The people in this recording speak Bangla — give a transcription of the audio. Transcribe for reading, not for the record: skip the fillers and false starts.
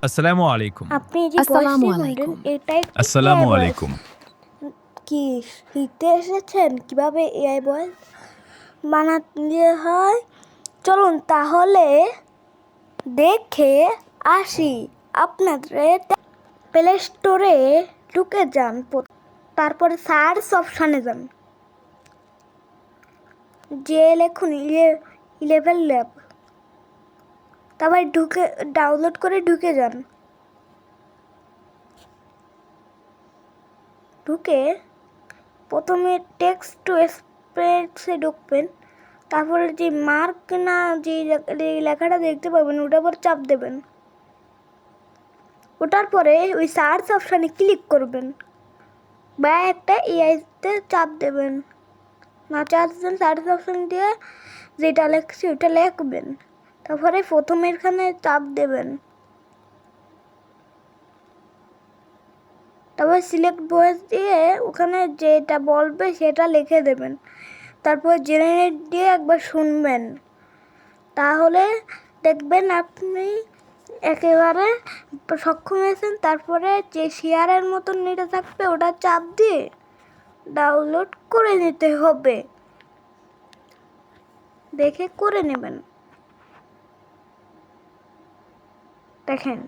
আসসালামু আলাইকুম। আপনি যে আসসালামু ভয়েসটি শুনলেন আলাইকুম। এটা একটি আসসালামু এআই ভয়েস। আলাইকুম। কি শিখতে এসেছেন কিভাবে এআই ভয়েস বানাতে হয়? চলুন তাহলে দেখে আসি। আপনাদের প্লে স্টোরে ঢুকে যান, তারপরে সার্চ অপশানে যান, যে লিখুন 11 ল্যাব, তারপরে ডাউনলোড করে ঢুকে যান। ঢুকে প্রথমে টেক্সট টু স্প্রেডসে ঢুকবেন, তারপরে যে মার্ক না যে লেখাটা দেখতে পাবেন ওটার উপর চাপ দেবেন। ওটার পরে ওই সার্চ অপশানে ক্লিক করবেন বা একটা এআইতে চাপ দেবেন। না চাচ্ছেন সার্চ অপশান দিয়ে যেটা লেখছি ওটা লিখবেন, তারপরে প্রথমেরখানে চাপ দেবেন, তারপর সিলেক্ট ভয়েস দিয়ে ওখানে যেটা বলবে সেটা লিখে দেবেন, তারপর জেনারেট দিয়ে একবার শুনবেন, তাহলে দেখবেন আপনি একেবারে সক্ষম হয়েছেন। তারপরে যে শেয়ারের মতন নেটে থাকবে ওটা চাপ দিয়ে ডাউনলোড করে নিতে হবে। দেখে করে নেবেন। দেখেন